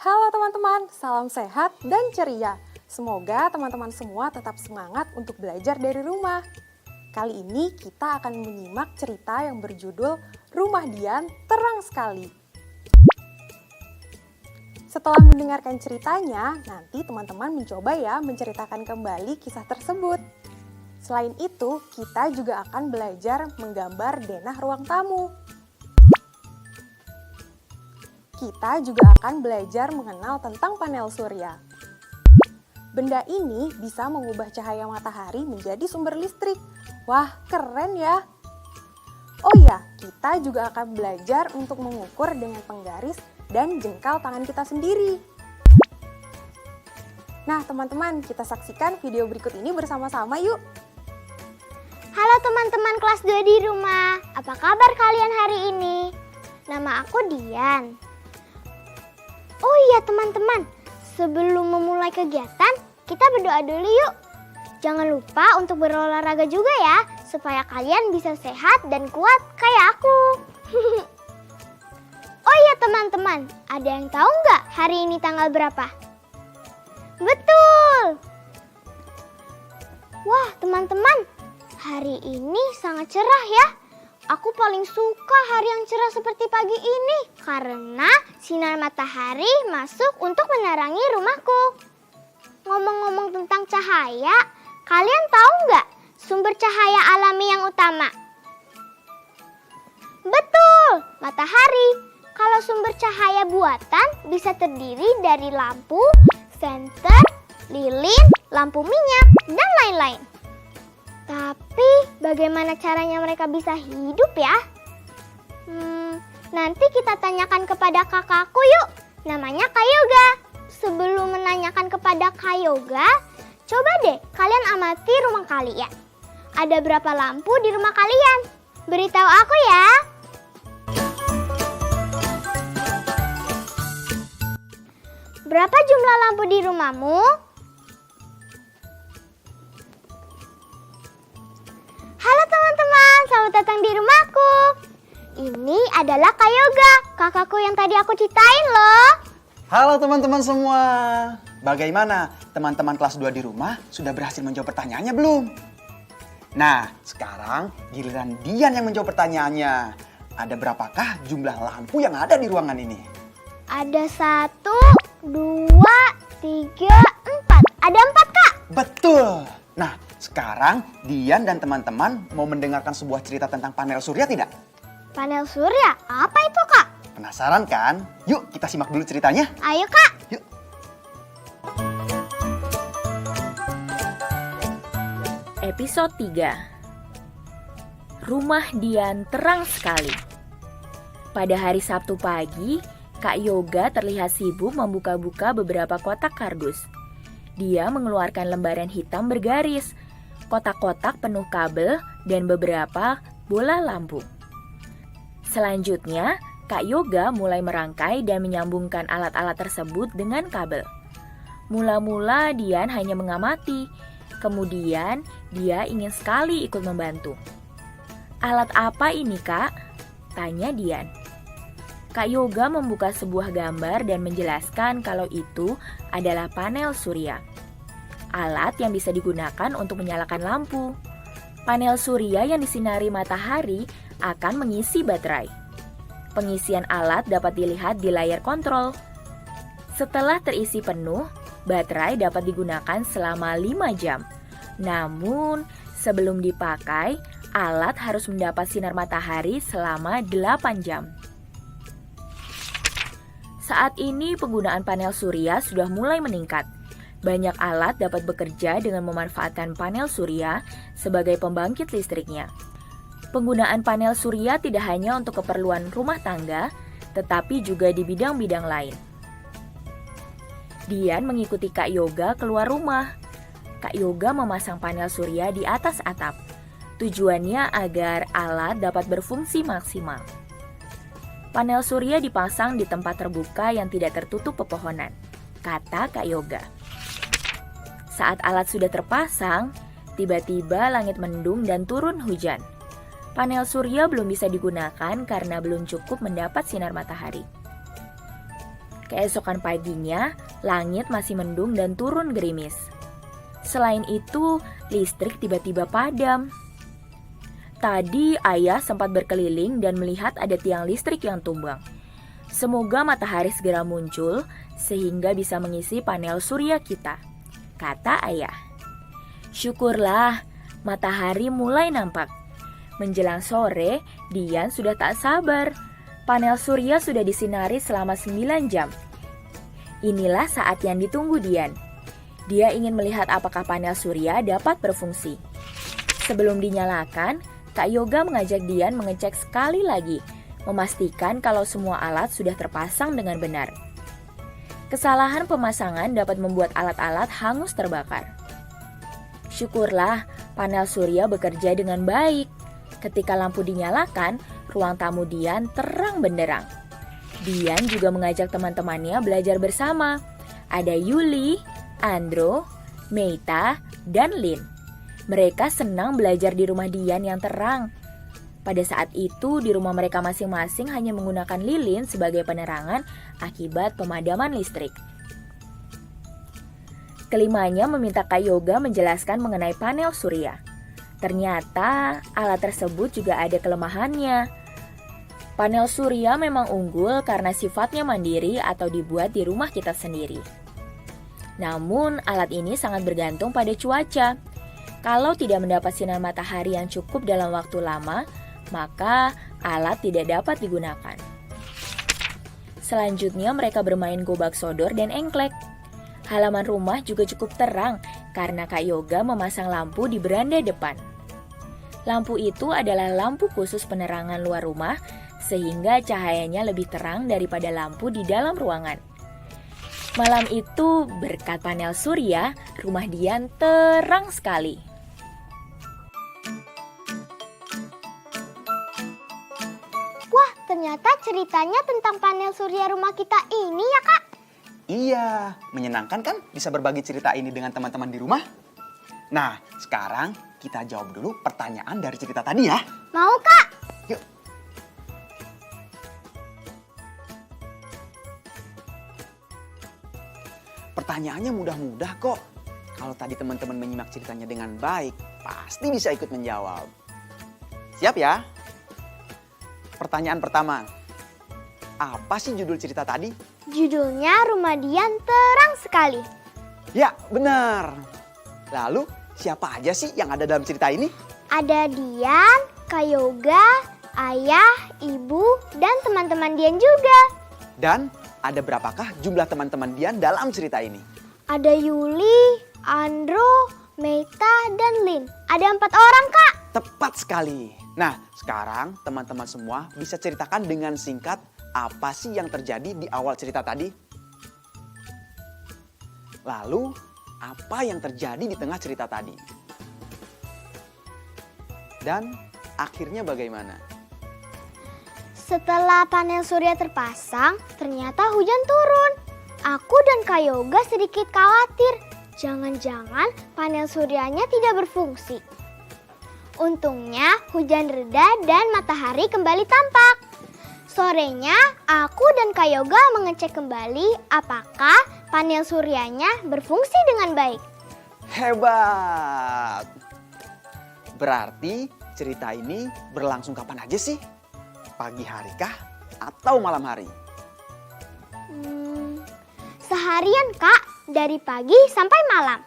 Halo teman-teman, salam sehat dan ceria. Semoga teman-teman semua tetap semangat untuk belajar dari rumah. Kali ini kita akan menyimak cerita yang berjudul Rumah Dian Terang Sekali. Setelah mendengarkan ceritanya, nanti teman-teman mencoba ya menceritakan kembali kisah tersebut. Selain itu, kita juga akan belajar menggambar denah ruang tamu. Kita juga akan belajar mengenal tentang panel surya. Benda ini bisa mengubah cahaya matahari menjadi sumber listrik. Wah, keren ya! Oh iya, kita juga akan belajar untuk mengukur dengan penggaris dan jengkal tangan kita sendiri. Nah, teman-teman, kita saksikan video berikut ini bersama-sama yuk! Halo teman-teman kelas 2 di rumah, apa kabar kalian hari ini? Nama aku Dian. Oh iya teman-teman, sebelum memulai kegiatan, kita berdoa dulu yuk. Jangan lupa untuk berolahraga juga ya, supaya kalian bisa sehat dan kuat kayak aku. Oh iya teman-teman, ada yang tahu nggak hari ini tanggal berapa? Betul! Wah teman-teman, hari ini sangat cerah ya. Aku paling suka hari yang cerah seperti pagi ini karena sinar matahari masuk untuk menerangi rumahku. Ngomong-ngomong tentang cahaya, kalian tahu nggak sumber cahaya alami yang utama? Betul, matahari. Kalau sumber cahaya buatan bisa terdiri dari lampu, senter, lilin, lampu minyak, dan lain-lain. Tapi bagaimana caranya mereka bisa hidup ya? Nanti kita tanyakan kepada kakakku yuk. Namanya Kak Yoga. Sebelum menanyakan kepada Kak Yoga, coba deh kalian amati rumah kalian. Ada berapa lampu di rumah kalian? Beritahu aku ya. Berapa jumlah lampu di rumahmu? Halo teman-teman, selamat datang di rumahku. Ini adalah Kak Yoga, kakakku yang tadi aku ceritain loh. Halo teman-teman semua. Bagaimana teman-teman kelas 2 di rumah sudah berhasil menjawab pertanyaannya belum? Nah, sekarang giliran Dian yang menjawab pertanyaannya. Ada berapakah jumlah lampu yang ada di ruangan ini? Ada 1, 2, 3, 4. Ada 4 Kak. Betul. Nah, sekarang Dian dan teman-teman mau mendengarkan sebuah cerita tentang panel surya tidak? Panel surya? Apa itu Kak? Penasaran kan? Yuk kita simak dulu ceritanya. Ayo Kak. Yuk. Episode 3. Rumah Dian Terang Sekali. Pada hari Sabtu pagi, Kak Yoga terlihat sibuk membuka-buka beberapa kotak kardus. Dia mengeluarkan lembaran hitam bergaris, kotak-kotak penuh kabel, dan beberapa bola lampu. Selanjutnya, Kak Yoga mulai merangkai dan menyambungkan alat-alat tersebut dengan kabel. Mula-mula Dian hanya mengamati, kemudian dia ingin sekali ikut membantu. "Alat apa ini, Kak?" tanya Dian. Kak Yoga membuka sebuah gambar dan menjelaskan kalau itu adalah panel surya. Alat yang bisa digunakan untuk menyalakan lampu. Panel surya yang disinari matahari akan mengisi baterai. Pengisian alat dapat dilihat di layar kontrol. Setelah terisi penuh, baterai dapat digunakan selama 5 jam. Namun, sebelum dipakai, alat harus mendapat sinar matahari selama 8 jam. Saat ini penggunaan panel surya sudah mulai meningkat. Banyak alat dapat bekerja dengan memanfaatkan panel surya sebagai pembangkit listriknya. Penggunaan panel surya tidak hanya untuk keperluan rumah tangga, tetapi juga di bidang-bidang lain. Dian mengikuti Kak Yoga keluar rumah. Kak Yoga memasang panel surya di atas atap. Tujuannya agar alat dapat berfungsi maksimal. Panel surya dipasang di tempat terbuka yang tidak tertutup pepohonan, kata Kak Yoga. Saat alat sudah terpasang, tiba-tiba langit mendung dan turun hujan. Panel surya belum bisa digunakan karena belum cukup mendapat sinar matahari. Keesokan paginya, langit masih mendung dan turun gerimis. Selain itu, listrik tiba-tiba padam. Tadi ayah sempat berkeliling dan melihat ada tiang listrik yang tumbang. Semoga matahari segera muncul sehingga bisa mengisi panel surya kita, kata ayah. Syukurlah, matahari mulai nampak. Menjelang sore, Dian sudah tak sabar. Panel surya sudah disinari selama 9 jam. Inilah saat yang ditunggu Dian. Dia ingin melihat apakah panel surya dapat berfungsi. Sebelum dinyalakan, Kak Yoga mengajak Dian mengecek sekali lagi, memastikan kalau semua alat sudah terpasang dengan benar. Kesalahan pemasangan dapat membuat alat-alat hangus terbakar. Syukurlah, panel surya bekerja dengan baik. Ketika lampu dinyalakan, ruang tamu Dian terang benderang. Dian juga mengajak teman-temannya belajar bersama. Ada Yuli, Andro, Meita, dan Lin. Mereka senang belajar di rumah Dian yang terang. Pada saat itu, di rumah mereka masing-masing hanya menggunakan lilin sebagai penerangan akibat pemadaman listrik. Kelimanya meminta Kak Yoga menjelaskan mengenai panel surya. Ternyata alat tersebut juga ada kelemahannya. Panel surya memang unggul karena sifatnya mandiri atau dibuat di rumah kita sendiri. Namun alat ini sangat bergantung pada cuaca. Kalau tidak mendapat sinar matahari yang cukup dalam waktu lama, maka alat tidak dapat digunakan. Selanjutnya mereka bermain gobak sodor dan engklek. Halaman rumah juga cukup terang karena Kak Yoga memasang lampu di beranda depan. Lampu itu adalah lampu khusus penerangan luar rumah sehingga cahayanya lebih terang daripada lampu di dalam ruangan. Malam itu berkat panel surya, rumah Dian terang sekali. Wah, ternyata ceritanya tentang panel surya rumah kita ini ya, Kak? Iya, menyenangkan kan bisa berbagi cerita ini dengan teman-teman di rumah? Nah, sekarang kita jawab dulu pertanyaan dari cerita tadi ya. Mau, Kak? Yuk. Pertanyaannya mudah-mudah kok. Kalau tadi teman-teman menyimak ceritanya dengan baik, pasti bisa ikut menjawab. Siap ya? Pertanyaan pertama. Apa sih judul cerita tadi? Judulnya Rumah Dian Terang Sekali. Ya, benar. Lalu, siapa aja sih yang ada dalam cerita ini? Ada Dian, Kak Yoga, ayah, ibu, dan teman-teman Dian juga. Dan ada berapakah jumlah teman-teman Dian dalam cerita ini? Ada Yuli, Andro, Meita, dan Lin. Ada 4 orang, Kak. Tepat sekali. Nah, sekarang teman-teman semua bisa ceritakan dengan singkat apa sih yang terjadi di awal cerita tadi? Lalu, apa yang terjadi di tengah cerita tadi? Dan akhirnya bagaimana? Setelah panel surya terpasang, ternyata hujan turun. Aku dan Kak Yoga sedikit khawatir. Jangan-jangan panel suryanya tidak berfungsi. Untungnya hujan reda dan matahari kembali tampak. Sorenya, aku dan Kak Yoga mengecek kembali apakah panel suryanya berfungsi dengan baik. Hebat! Berarti cerita ini berlangsung kapan aja sih? Pagi hari kah atau malam hari? Seharian, Kak, dari pagi sampai malam.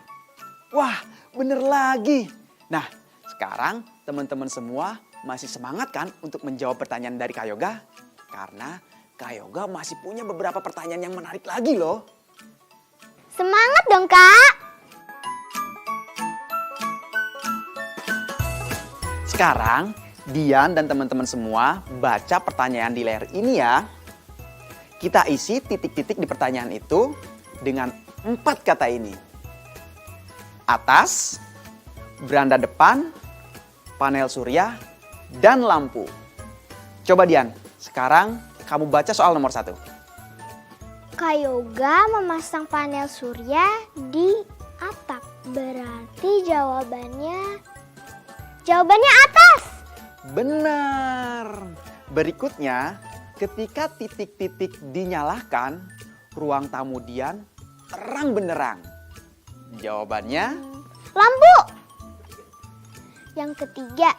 Wah, bener lagi. Nah, sekarang teman-teman semua masih semangat kan untuk menjawab pertanyaan dari Kak Yoga? Karena Kak Yoga masih punya beberapa pertanyaan yang menarik lagi loh. Semangat dong, Kak. Sekarang, Dian dan teman-teman semua baca pertanyaan di layar ini ya. Kita isi titik-titik di pertanyaan itu dengan 4 kata ini. Atas, beranda depan, panel surya, dan lampu. Coba Dian, sekarang kamu baca soal nomor 1. Kak Yoga memasang panel surya di atap. Berarti jawabannya atas. Benar. Berikutnya, ketika titik-titik dinyalakan, ruang tamu Dian terang benderang? Jawabannya Lampu. Yang ketiga,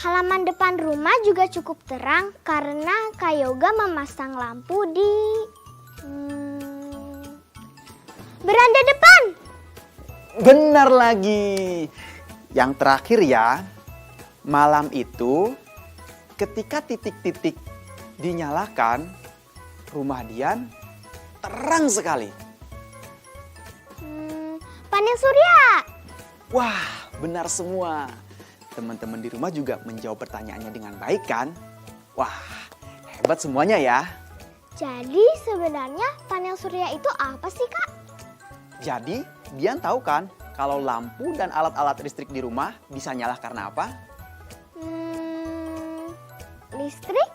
halaman depan rumah juga cukup terang karena Kak Yoga memasang lampu di beranda depan. benar lagi. Yang terakhir ya, malam itu ketika titik-titik dinyalakan, rumah Dian terang sekali. Panel surya. Wah, benar semua. Teman-teman di rumah juga menjawab pertanyaannya dengan baik kan? Wah, hebat semuanya ya. Jadi sebenarnya panel surya itu apa sih, Kak? Jadi, Dian tahu kan kalau lampu dan alat-alat listrik di rumah bisa nyala karena apa? Listrik?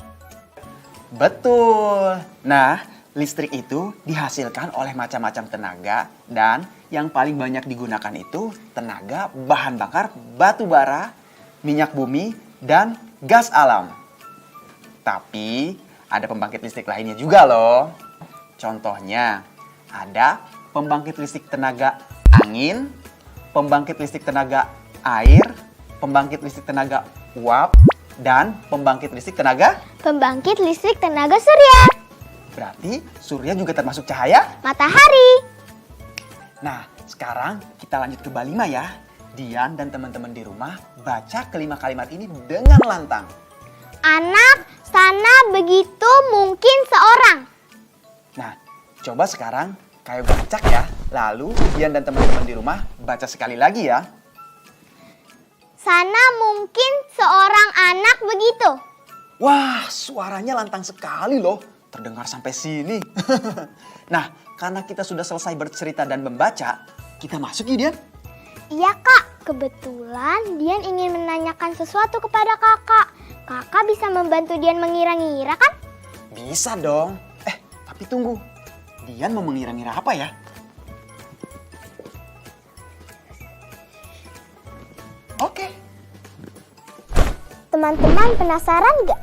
Betul. Nah, listrik itu dihasilkan oleh macam-macam tenaga dan yang paling banyak digunakan itu tenaga bahan bakar batu bara, minyak bumi, dan gas alam. Tapi ada pembangkit listrik lainnya juga loh. Contohnya ada pembangkit listrik tenaga angin, pembangkit listrik tenaga air, pembangkit listrik tenaga uap, dan pembangkit listrik tenaga. Pembangkit listrik tenaga surya. Berarti surya juga termasuk cahaya. Matahari. Nah, sekarang kita lanjut ke bab 5 ya. Dian dan teman-teman di rumah baca kelima kalimat ini dengan lantang. Anak, sana, begitu, mungkin seorang. Nah, coba sekarang kayak bacak ya. Lalu Dian dan teman-teman di rumah baca sekali lagi ya. Sana mungkin seorang anak begitu. Wah, suaranya lantang sekali loh. Terdengar sampai sini. Nah, karena kita sudah selesai bercerita dan membaca, kita masuk ya, Dian? Iya, Kak. Kebetulan Dian ingin menanyakan sesuatu kepada Kakak. Kakak bisa membantu Dian mengira-ngira kan? Bisa dong. Tapi tunggu. Dian mau mengira-ngira apa ya? Oke. Teman-teman penasaran gak?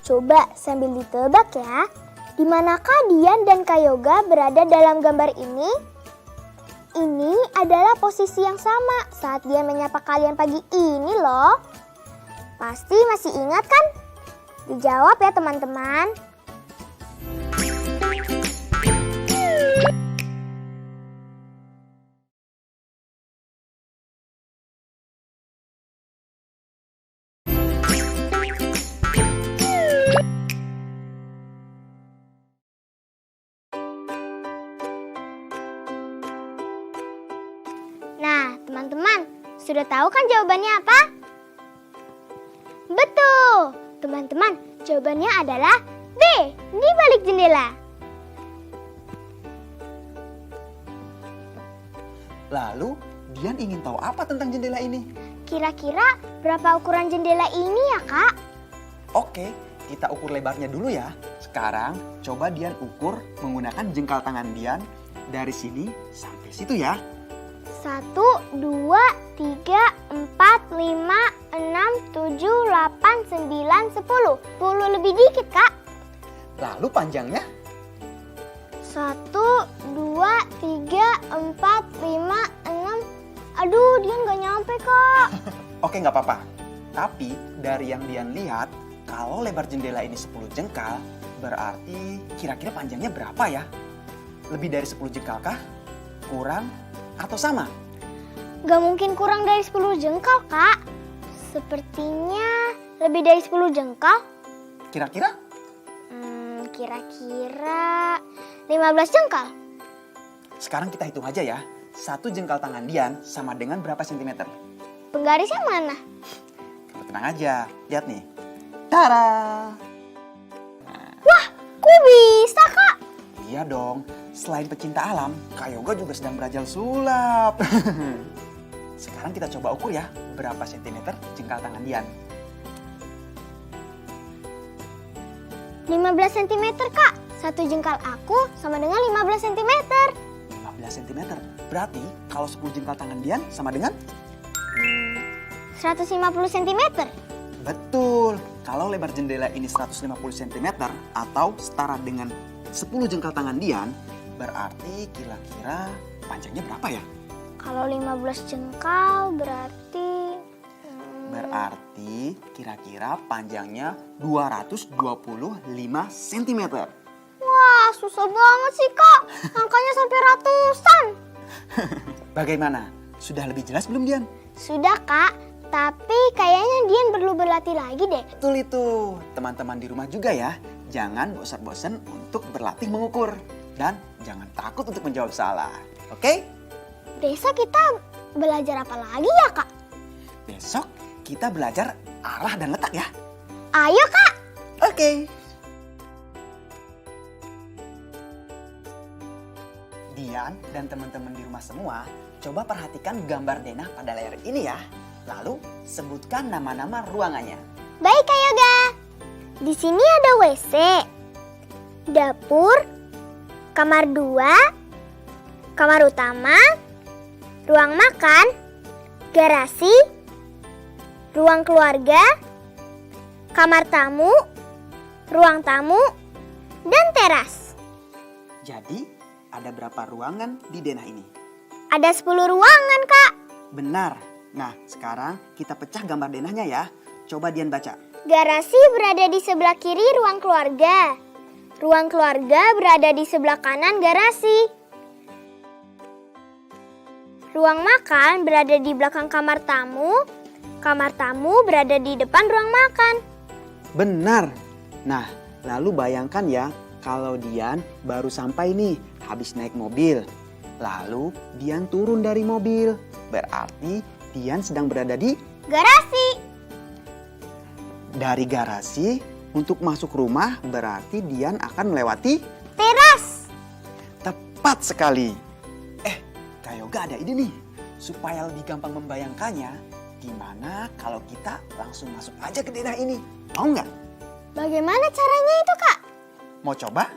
Coba sambil ditebak ya. Di manakah Dian dan Kak Yoga berada dalam gambar ini? Ini adalah posisi yang sama saat Dian menyapa kalian pagi ini loh. Pasti masih ingat kan? Dijawab ya teman-teman. Nah, teman-teman, sudah tahu kan jawabannya apa? Betul! Teman-teman, jawabannya adalah B, di balik jendela. Lalu, Dian ingin tahu apa tentang jendela ini? Kira-kira berapa ukuran jendela ini ya, Kak? Oke, kita ukur lebarnya dulu ya. Sekarang, coba Dian ukur menggunakan jengkal tangan Dian dari sini sampai situ ya. 1, 2, 3, 4, 5, 6, 7, 8, 9, 10. 10 lebih dikit, Kak. Lalu panjangnya? 1, 2, 3, 4, 5, 6. Aduh, Dian gak nyampe, Kak. Oke, nggak apa-apa. Tapi dari yang Dian lihat, kalau lebar jendela ini 10 jengkal, berarti kira-kira panjangnya berapa ya? Lebih dari 10 jengkal kah? Kurang? Atau sama? Gak mungkin kurang dari 10 jengkal, Kak. Sepertinya lebih dari 10 jengkal. Kira-kira? Kira-kira 15 jengkal. Sekarang kita hitung aja ya. 1 jengkal tangan Dian sama dengan berapa sentimeter? Penggarisnya mana? Tenang aja, lihat nih. Tara! Wah, kok bisa, Kak? Iya dong, selain pecinta alam, Kak Yoga juga sedang berajal sulap. Sekarang kita coba ukur ya, berapa sentimeter jengkal tangan Dian. 15 cm, Kak. 1 jengkal aku sama dengan 15 cm. 15 cm, berarti kalau 10 jengkal tangan Dian sama dengan? 150 cm. Betul, kalau lebar jendela ini 150 cm atau setara dengan 10 jengkal tangan Dian, berarti kira-kira panjangnya berapa ya? Kalau 15 jengkal berarti... Berarti kira-kira panjangnya 225 cm. Wah, susah banget sih kak. Angkanya sampai ratusan. Bagaimana? Sudah lebih jelas belum Dian? Sudah kak, tapi kayaknya Dian perlu berlatih lagi deh. Betul itu. Teman-teman di rumah juga ya, jangan bosan-bosan untuk berlatih mengukur. Dan jangan takut untuk menjawab salah. Oke? Besok kita belajar apa lagi ya kak? Besok kita belajar arah dan letak ya. Ayo kak. Oke. Dian dan teman-teman di rumah semua, coba perhatikan gambar denah pada layar ini ya. Lalu sebutkan nama-nama ruangannya. Baik kak Yoga. Di sini ada WC, dapur, kamar 2, kamar utama, ruang makan, garasi, ruang keluarga, kamar tamu, ruang tamu, dan teras. Jadi, ada berapa ruangan di denah ini? Ada 10 ruangan, Kak. Benar. Nah, sekarang kita pecah gambar denahnya ya. Coba Dian baca. Garasi berada di sebelah kiri ruang keluarga. Ruang keluarga berada di sebelah kanan garasi. Ruang makan berada di belakang kamar tamu. Kamar tamu berada di depan ruang makan. Benar. Nah, lalu bayangkan ya, kalau Dian baru sampai nih, habis naik mobil. Lalu Dian turun dari mobil. Berarti Dian sedang berada di Garasi. dari garasi untuk masuk rumah, berarti Dian akan melewati Teras. tepat sekali. Kak Yoga ada ide nih, supaya lebih gampang membayangkannya. Gimana kalau kita langsung masuk aja ke denah ini? Mau nggak? Bagaimana caranya itu, Kak? Mau coba?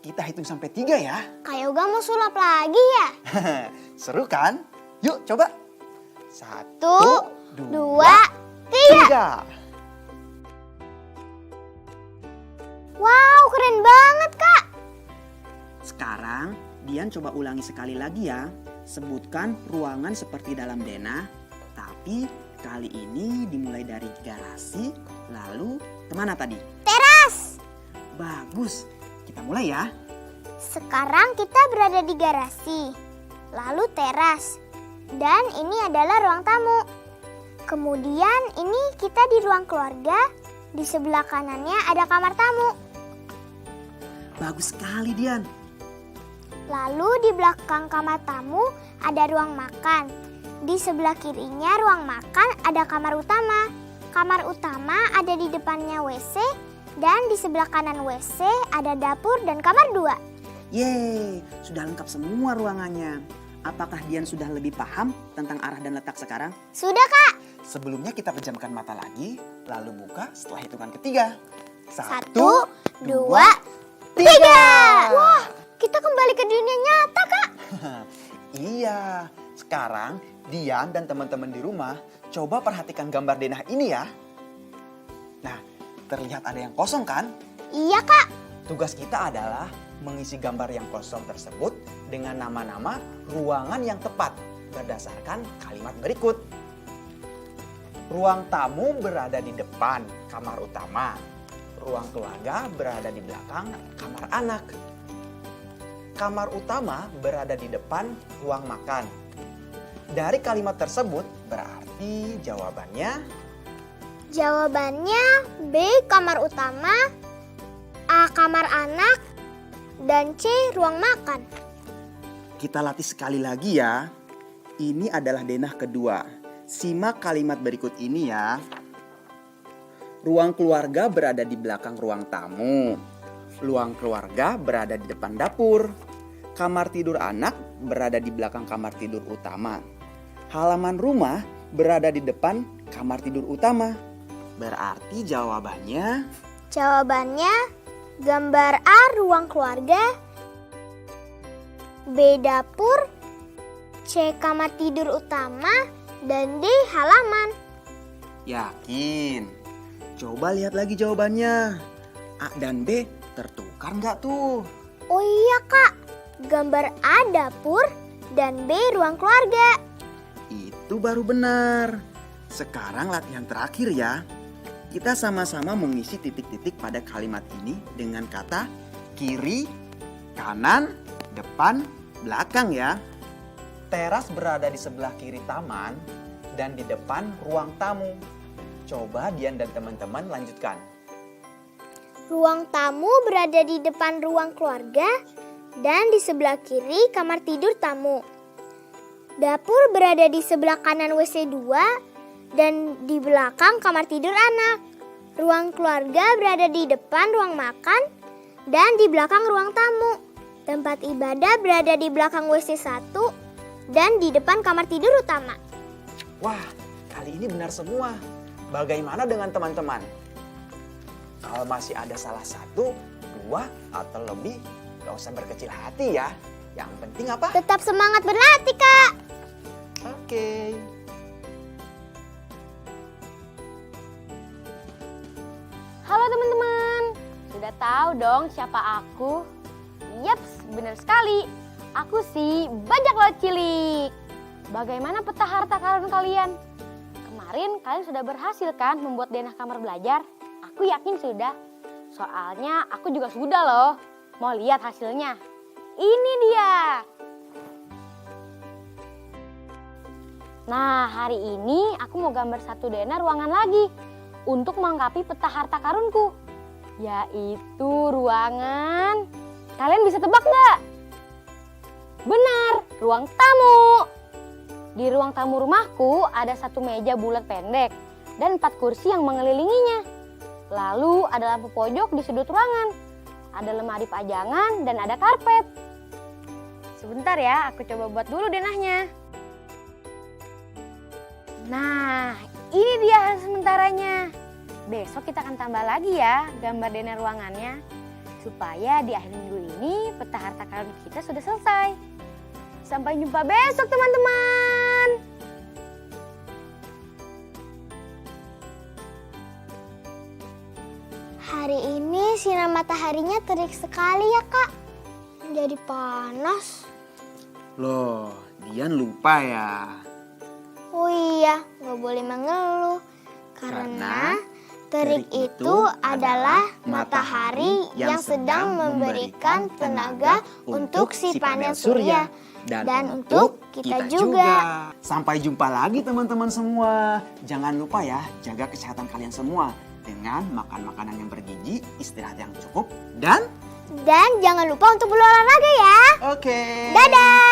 Kita hitung sampai 3 ya. Kak Yoga mau sulap lagi ya? Seru kan? Yuk coba. 1, 1, 2, 3. 3. Wow, keren banget, Kak. Sekarang Dian coba ulangi sekali lagi ya. Sebutkan ruangan seperti dalam denah, tapi kali ini dimulai dari garasi, lalu kemana tadi? Teras. Bagus, kita mulai ya. Sekarang kita berada di garasi, lalu teras, dan ini adalah ruang tamu. Kemudian ini kita di ruang keluarga, di sebelah kanannya ada kamar tamu. Bagus sekali Dian. Lalu di belakang kamar tamu ada ruang makan. Di sebelah kirinya ruang makan ada kamar utama. Kamar utama ada di depannya WC, dan di sebelah kanan WC ada dapur dan kamar 2. Yeay, sudah lengkap semua ruangannya. Apakah Dian sudah lebih paham tentang arah dan letak sekarang? Sudah, Kak. Sebelumnya kita pejamkan mata lagi, lalu buka setelah hitungan ketiga. 1, 2, 3. Wah, kita kembali ke dunia nyata, Kak. Iya, sekarang Dian dan teman-teman di rumah coba perhatikan gambar denah ini ya. Nah, terlihat ada yang kosong kan? Iya, Kak. Tugas kita adalah mengisi gambar yang kosong tersebut dengan nama-nama ruangan yang tepat berdasarkan kalimat berikut. Ruang tamu berada di depan kamar utama. Ruang keluarga berada di belakang kamar anak. Kamar utama berada di depan ruang makan. Dari kalimat tersebut berarti jawabannya Jawabannya B, kamar utama, A, kamar anak, dan C, ruang makan. kita latih sekali lagi ya. Ini adalah denah kedua. Simak kalimat berikut ini ya. Ruang keluarga berada di belakang ruang tamu. Ruang keluarga berada di depan dapur. Kamar tidur anak berada di belakang kamar tidur utama. Halaman rumah berada di depan kamar tidur utama. Berarti jawabannya Jawabannya gambar A, ruang keluarga, B, dapur, C, kamar tidur utama, dan D, halaman. yakin. Coba lihat lagi jawabannya. A dan B tertukar nggak tuh? Oh iya Kak, gambar A dapur dan B ruang keluarga. Itu baru benar. Sekarang latihan terakhir ya. Kita sama-sama mengisi titik-titik pada kalimat ini dengan kata kiri, kanan, depan, belakang ya. Teras berada di sebelah kiri taman dan di depan ruang tamu. Coba Dian dan teman-teman lanjutkan. Ruang tamu berada di depan ruang keluarga dan di sebelah kiri kamar tidur tamu. Dapur berada di sebelah kanan WC 2 dan di belakang kamar tidur anak. Ruang keluarga berada di depan ruang makan dan di belakang ruang tamu. Tempat ibadah berada di belakang WC 1 dan di depan kamar tidur utama. Wah, kali ini benar semua. Bagaimana dengan teman-teman? Kalau masih ada salah satu, dua, atau lebih, gak usah berkecil hati ya. Yang penting apa? Tetap semangat berlatih, Kak. Oke. Halo teman-teman, sudah tahu dong siapa aku? Yaps, benar sekali. Aku si Bajak Laut Cilik. Bagaimana peta harta karun kalian? Kemarin kalian sudah berhasil kan membuat denah kamar belajar? Aku yakin sudah. Soalnya aku juga sudah loh. Mau lihat hasilnya? Ini dia. Nah, hari ini aku mau gambar satu denah ruangan lagi untuk melengkapi peta harta karunku, yaitu ruangan. Kalian bisa tebak nggak? Benar, ruang tamu. Di ruang tamu rumahku ada satu meja bulat pendek dan 4 kursi yang mengelilinginya. Lalu ada lampu pojok di sudut ruangan, ada lemari pajangan dan ada karpet. Sebentar ya, aku coba buat dulu denahnya. Nah, ini dia hasil sementaranya. Besok kita akan tambah lagi ya gambar denah ruangannya. Supaya di akhir minggu ini peta harta karun kita sudah selesai. Sampai jumpa besok teman-teman. Hari ini sinar mataharinya terik sekali ya, Kak. Jadi panas. Loh, Dian lupa ya. Oh iya, nggak boleh mengeluh. Karena terik itu adalah matahari yang sedang memberikan tenaga untuk si panel surya. Dan untuk kita juga. Sampai jumpa lagi teman-teman semua. Jangan lupa ya, jaga kesehatan kalian semua. Dengan makan makanan yang bergizi, istirahat yang cukup, dan jangan lupa untuk berolahraga ya. oke. Dadah.